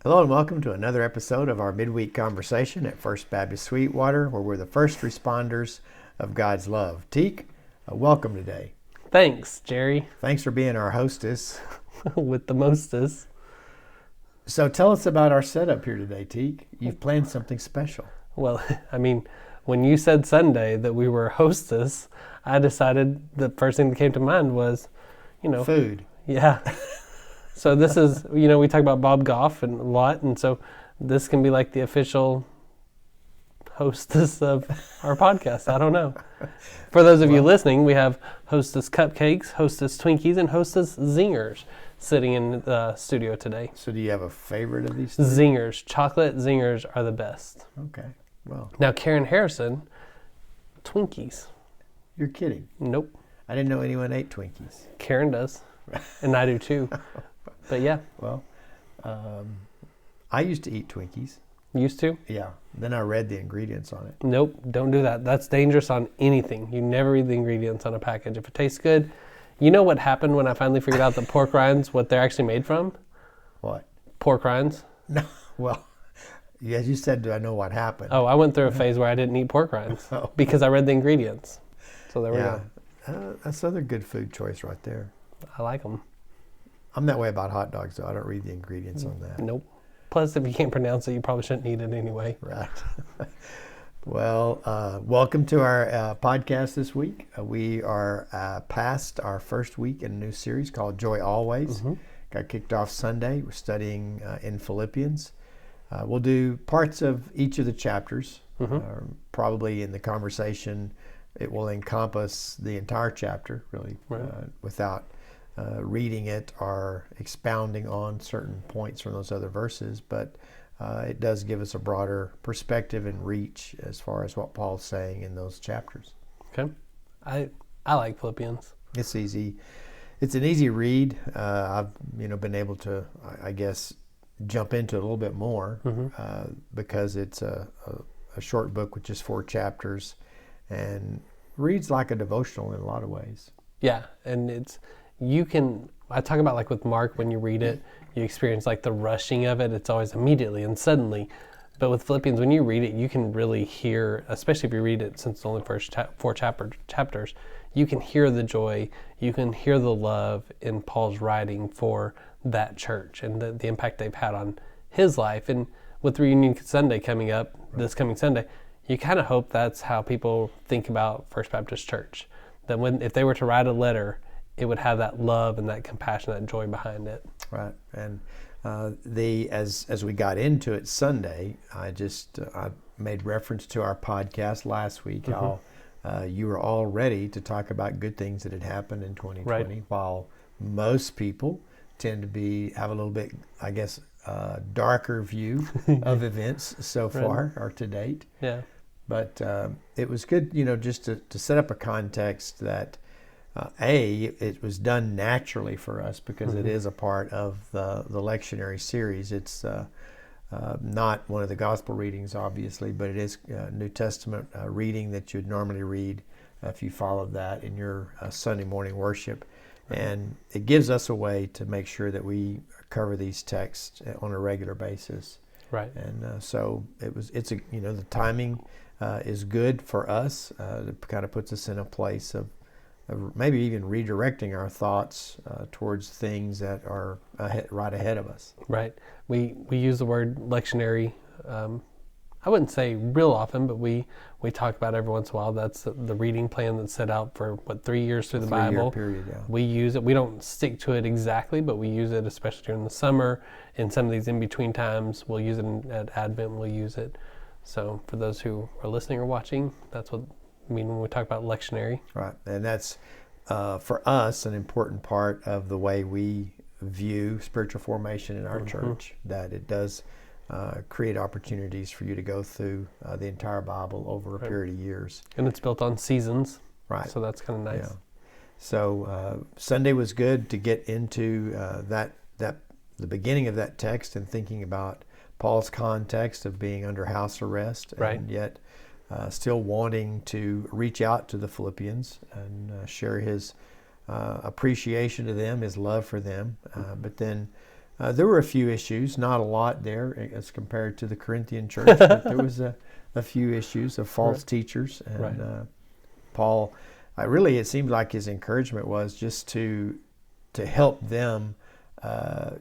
Hello and welcome to another episode of our Midweek conversation at First Baptist Sweetwater, where we're the first responders of God's love. Teek, welcome today. Thanks, Jerry. Thanks for being our hostess. With the mostest. So tell us about our setup here today, Teek. You've planned something special. Well, I mean, when you said Sunday that we were hostess, I decided the first thing that came to mind was, food. Yeah. So this is, we talk about Bob Goff and a lot, and so this can be like the official hostess of our podcast. I don't know. For those of you listening, we have Hostess Cupcakes, Hostess Twinkies, and Hostess Zingers sitting in the studio today. So do you have a favorite of these three? Zingers. Chocolate Zingers are the best. Okay, well. Now, Karen Harrison, Twinkies. You're kidding. Nope. I didn't know anyone ate Twinkies. Karen does, and I do too. But yeah. Well, I used to eat Twinkies. Used to? Yeah. Then I read the ingredients on it. Nope, don't do that. That's dangerous on anything. You never read the ingredients on a package. If it tastes good, you know what happened when I finally figured out that pork rinds, what they're actually made from? What? Pork rinds. No, well, as you said, do I know what happened? Oh, I went through a phase where I didn't eat pork rinds because I read the ingredients. So there we go. That's another good food choice right there. I like them. I'm that way about hot dogs, though. I don't read the ingredients on that. Nope. Plus, if you can't pronounce it, you probably shouldn't eat it anyway. Right. Well, welcome to our podcast this week. We are past our first week in a new series called Joy Always. Mm-hmm. Got kicked off Sunday. We're studying in Philippians. We'll do parts of each of the chapters. Mm-hmm. Probably in the conversation, it will encompass the entire chapter, really, right. Without reading it or expounding on certain points from those other verses, but it does give us a broader perspective and reach as far as what Paul's saying in those chapters. Okay. I like Philippians. It's easy. It's an easy read. I've been able to, I guess, jump into it a little bit more because it's a short book with just 4 chapters and reads like a devotional in a lot of ways. Yeah, and I talk about like with Mark, when you read it, you experience like the rushing of it. It's always immediately and suddenly. But with Philippians, when you read it, you can really hear, especially if you read it since the only first 4 chapters, you can hear the joy, you can hear the love in Paul's writing for that church and the impact they've had on his life. And with Reunion Sunday coming up, this coming Sunday, you kind of hope that's how people think about First Baptist Church. That if they were to write a letter, it would have that love and that compassion, that joy behind it. Right. And as we got into it Sunday, I made reference to our podcast last week, how you were all ready to talk about good things that had happened in 2020, right. While most people tend to have a little bit, I guess, darker view of events so far or to date. Yeah. But it was good, just to set up a context that it was done naturally for us because it is a part of the lectionary series. It's not one of the gospel readings, obviously, but it is New Testament reading that you'd normally read if you followed that in your Sunday morning worship. And it gives us a way to make sure that we cover these texts on a regular basis. Right. And so the timing is good for us. It kind of puts us in a place of maybe even redirecting our thoughts towards things that are right ahead of us. Right. We use the word lectionary. I wouldn't say real often, but we talk about it every once in a while. That's the reading plan that's set out for 3 years through the Bible. 3 year period, yeah. We use it. We don't stick to it exactly, but we use it, especially during the summer. In some of these in between times, we'll use it at Advent. We'll use it. So for those who are listening or watching, that's what I mean when we talk about lectionary. Right, and that's for us an important part of the way we view spiritual formation in our church. That it does create opportunities for you to go through the entire Bible over a period of years. And it's built on seasons. Right. So that's kind of nice. Yeah. So Sunday was good to get into the beginning of that text and thinking about Paul's context of being under house arrest, right. And yet still wanting to reach out to the Philippians and share his appreciation to them, his love for them, but then There were a few issues, not a lot there as compared to the Corinthian church, but there was a few issues of false teachers. And Paul, it seemed like his encouragement was just to help them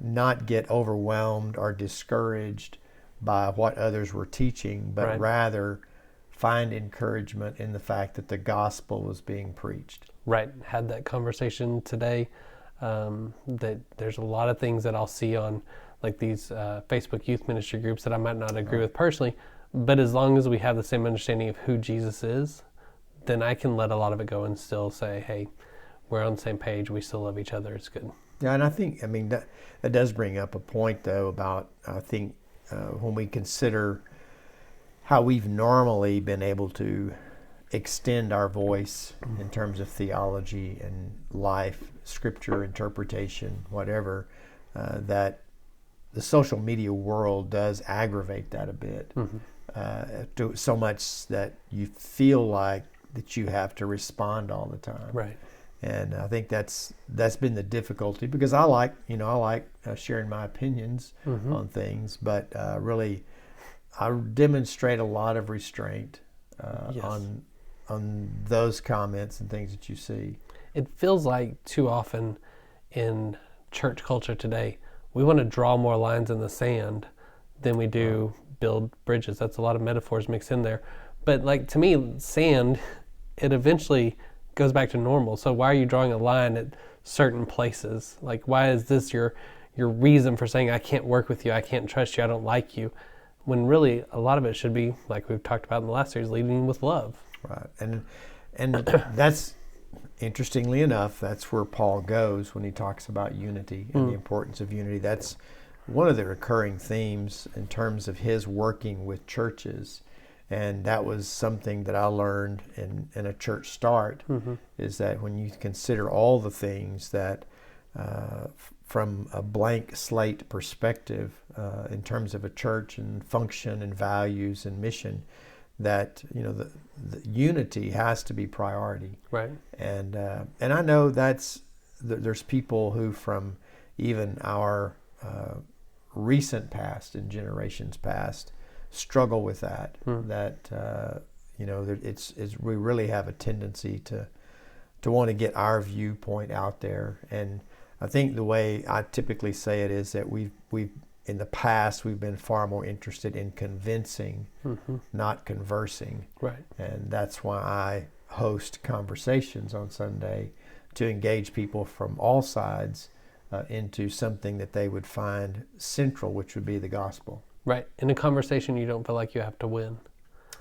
not get overwhelmed or discouraged by what others were teaching, but rather find encouragement in the fact that the gospel was being preached. Right. Had that conversation today. That there's a lot of things that I'll see on like these Facebook youth ministry groups that I might not agree with personally, but as long as we have the same understanding of who Jesus is, then I can let a lot of it go and still say, hey, we're on the same page, we still love each other, it's good. Yeah, and I think, that does bring up a point, though, about, I think, when we consider how we've normally been able to extend our voice in terms of theology and life, scripture interpretation, whatever, that the social media world does aggravate that a bit, to so much that you feel like that you have to respond all the time. Right. And I think that's been the difficulty, because I like sharing my opinions on things, but really I demonstrate a lot of restraint on those comments and things that you see. It feels like too often in church culture today, we want to draw more lines in the sand than we do build bridges. That's a lot of metaphors mixed in there. But like, to me, sand, it eventually goes back to normal. So why are you drawing a line at certain places? Like, why is this your reason for saying I can't work with you, I can't trust you, I don't like you? When really a lot of it should be, like we've talked about in the last series, leading with love. Right. And that's, interestingly enough, that's where Paul goes when he talks about unity and the importance of unity. That's one of the recurring themes in terms of his working with churches. And that was something that I learned in a church start, is that when you consider all the things that, from a blank slate perspective, in terms of a church and function and values and mission, that the unity has to be priority. Right. And I know there's people who, from even our recent past and generations past, struggle with that. That we really have a tendency to want to get our viewpoint out there. And I think the way I typically say it is that we've in the past we've been far more interested in convincing, not conversing. Right. And that's why I host conversations on Sunday to engage people from all sides into something that they would find central, which would be the gospel. Right. In a conversation, you don't feel like you have to win.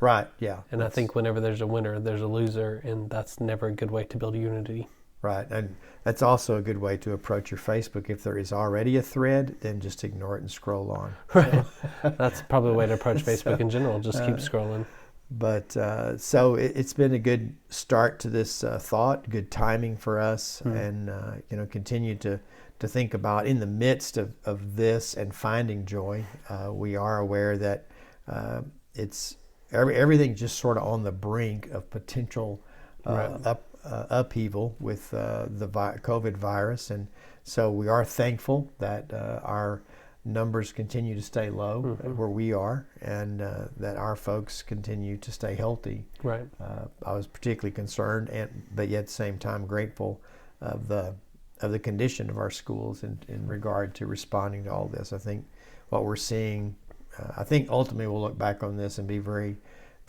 Right, yeah. And I think whenever there's a winner, there's a loser, and that's never a good way to build unity. Right, and that's also a good way to approach your Facebook. If there is already a thread, then just ignore it and scroll on. Right. That's probably the way to approach Facebook in general. Just keep scrolling. But so it's been a good start to this thought, good timing for us, and continue to think about in the midst of this and finding joy. We are aware that it's everything just sort of on the brink of potential upheaval with the COVID virus, and so we are thankful that our numbers continue to stay low where we are, and that our folks continue to stay healthy. Right. I was particularly concerned, but yet at the same time grateful of the condition of our schools in regard to responding to all this. I think what we're seeing, I think ultimately we'll look back on this and be very,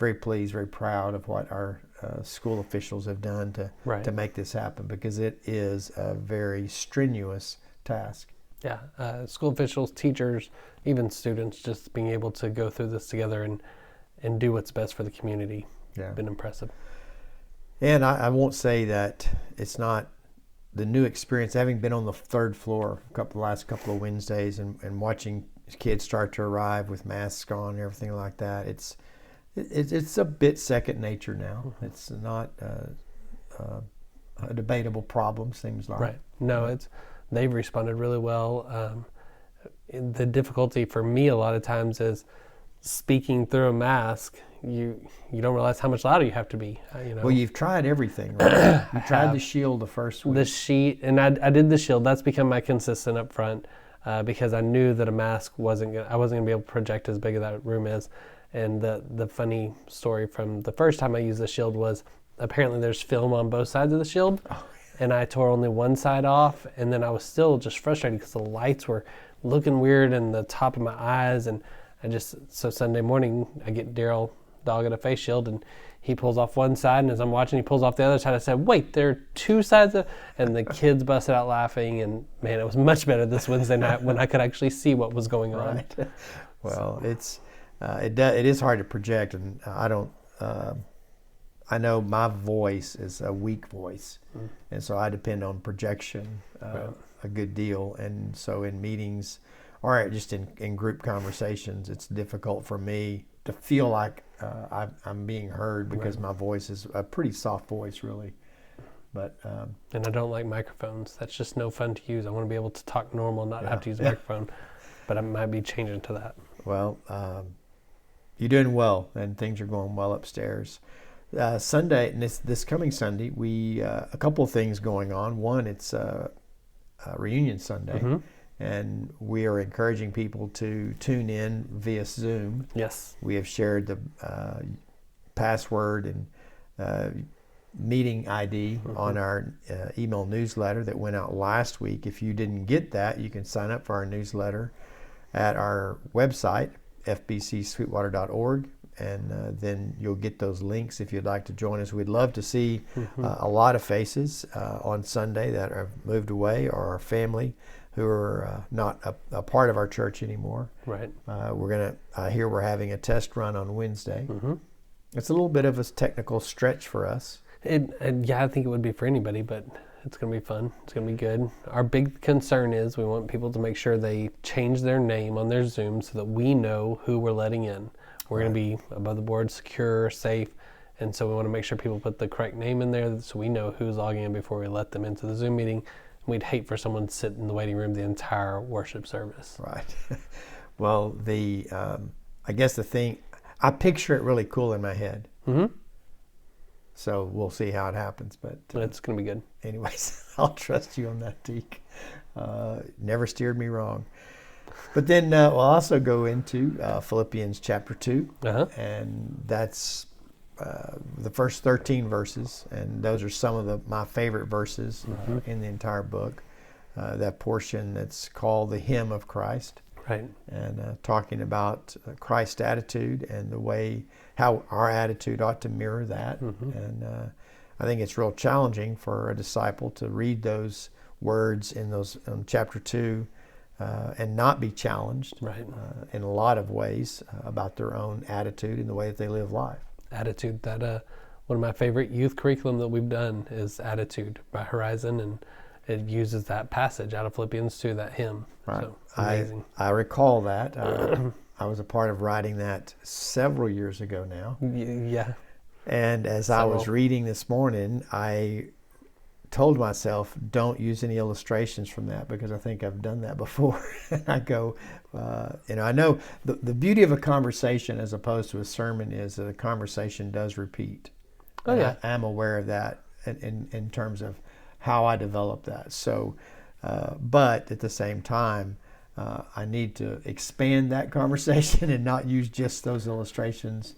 very pleased, very proud of what our school officials have done to make this happen, because it is a very strenuous task. Yeah, school officials, teachers, even students, just being able to go through this together and do what's best for the community. Yeah, been impressive. And I won't say that it's not the new experience, having been on the third floor last couple of Wednesdays and watching kids start to arrive with masks on and everything like that. It's a bit second nature now. It's not a debatable problem, seems like. Right. No, they've responded really well. The difficulty for me a lot of times is speaking through a mask. You don't realize how much louder you have to be. Well, you've tried everything, right? You tried the shield the first week. The sheet, and I did the shield. That's become my consistent up front. because I knew that a mask I wasn't going to be able to project as big as that room is. And the funny story from the first time I used the shield was apparently there's film on both sides of the shield. Oh, yeah. And I tore only one side off, and then I was still just frustrated because the lights were looking weird in the top of my eyes. And so Sunday morning I get Daryl dog at a face shield, and he pulls off one side, and as I'm watching, he pulls off the other side. I said, wait, there are two sides and the kids busted out laughing, and man, it was much better this Wednesday night when I could actually see what was going on. Right. Well, it is hard to project, and I know my voice is a weak voice, and so I depend on projection a good deal. And so in meetings, or just in group conversations, it's difficult for me to feel like I'm being heard because my voice is a pretty soft voice, really. But and I don't like microphones. That's just no fun to use. I want to be able to talk normal, not have to use a microphone. But I might be changing to that. Well, you're doing well, and things are going well upstairs. Sunday, and this coming Sunday, we a couple of things going on. One, it's a reunion Sunday, and we are encouraging people to tune in via Zoom. Yes, we have shared the password and meeting ID on our email newsletter that went out last week. If you didn't get that, you can sign up for our newsletter at our website, fbcsweetwater.org, and then you'll get those links if you'd like to join us. We'd love to see a lot of faces on Sunday that have moved away, or our family who are not a part of our church anymore. Right. We're having a test run on Wednesday. It's a little bit of a technical stretch for us. I think it would be for anybody, but it's going to be fun. It's going to be good. Our big concern is we want people to make sure they change their name on their Zoom so that we know who we're letting in. We're going to be above the board, secure, safe, and so we want to make sure people put the correct name in there so we know who's logging in before we let them into the Zoom meeting. We'd hate for someone to sit in the waiting room the entire worship service. Right. Well, I guess the thing, I picture it really cool in my head. So we'll see how it happens, but it's going to be good. Anyways, I'll trust you on that, Deke. Never steered me wrong. But then we'll also go into Philippians chapter 2, and that's the first 13 verses, and those are some of my favorite verses in the entire book. That portion that's called the Hymn of Christ, right? And talking about Christ's attitude and the way how our attitude ought to mirror that. And I think it's real challenging for a disciple to read those words in chapter 2 and not be challenged in a lot of ways about their own attitude and the way that they live life. Attitude, that one of my favorite youth curriculum that we've done is Attitude by Horizon, and it uses that passage out of Philippians 2, that hymn. Right. So, amazing. I recall that. I was a part of writing that several years ago now. Yeah. And as I was reading this morning, I told myself, don't use any illustrations from that because I think I've done that before. And I go, I know the beauty of a conversation as opposed to a sermon is that a conversation does repeat. Oh, yeah. I am aware of that in terms of how I develop that. So, but at the same time, I need to expand that conversation and not use just those illustrations.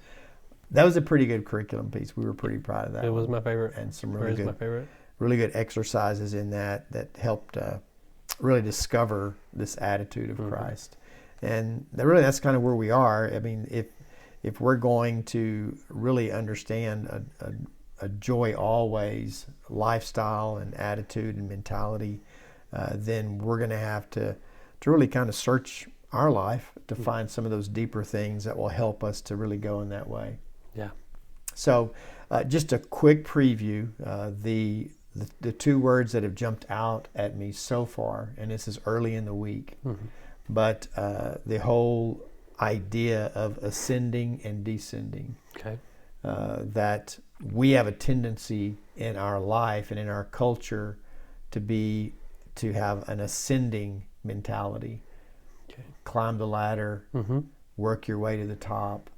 That was a pretty good curriculum piece. We were pretty proud of that. It was my favorite. And some really good exercises in that helped really discover this attitude of Christ. And that's kind of where we are. I mean, if we're going to really understand a joy always lifestyle and attitude and mentality, then we're going to have to really kind of search our life to find some of those deeper things that will help us to really go in that way. Yeah. So just a quick preview, the two words that have jumped out at me so far, and this is early in the week, but the whole idea of ascending and descending. Okay. That we have a tendency in our life and in our culture to have an ascending mentality. Okay. Climb the ladder, work your way to the top,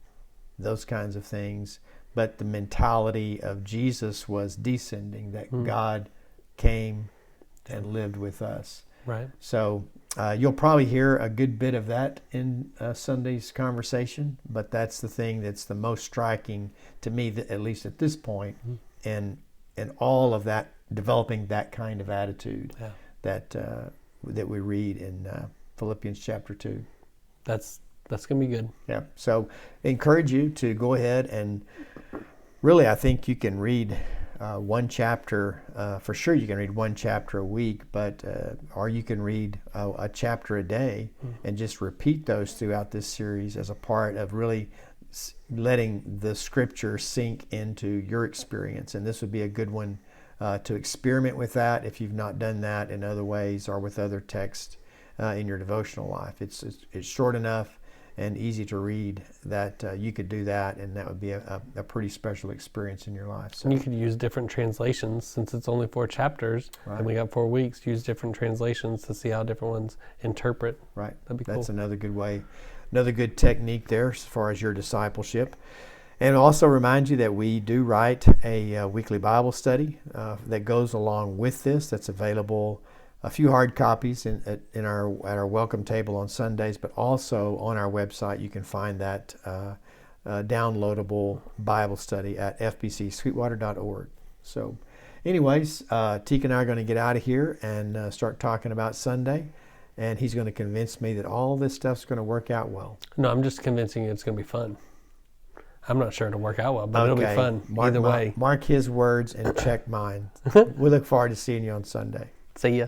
those kinds of things. But the mentality of Jesus was descending, that God came and lived with us. Right. So You'll probably hear a good bit of that in Sunday's conversation, but that's the thing that's the most striking to me, at least at this point, and all of that, developing that kind of attitude that we read in Philippians chapter 2. That's going to be good. Yeah. So I encourage you to go ahead and really, I think you can read one chapter, for sure you can read one chapter a week, but or you can read a chapter a day and just repeat those throughout this series as a part of really letting the scripture sink into your experience. And this would be a good one to experiment with that if you've not done that in other ways or with other texts in your devotional life. It's short enough and easy to read that you could do that, and that would be a pretty special experience in your life. So you could use different translations since it's only 4 chapters, and we got 4 weeks. Use different translations to see how different ones interpret. Right. That'd be cool. That's another good way, another good technique there as far as your discipleship. And also remind you that we do write a weekly Bible study that goes along with this. That's available. A few hard copies at our welcome table on Sundays, but also on our website you can find that downloadable Bible study at fbcsweetwater.org. So anyways, Teek and I are going to get out of here and start talking about Sunday, and he's going to convince me that all this stuff's going to work out well. No, I'm just convincing you it's going to be fun. I'm not sure it'll work out well, but it'll be fun either way. Mark his words and check mine. We look forward to seeing you on Sunday. See ya.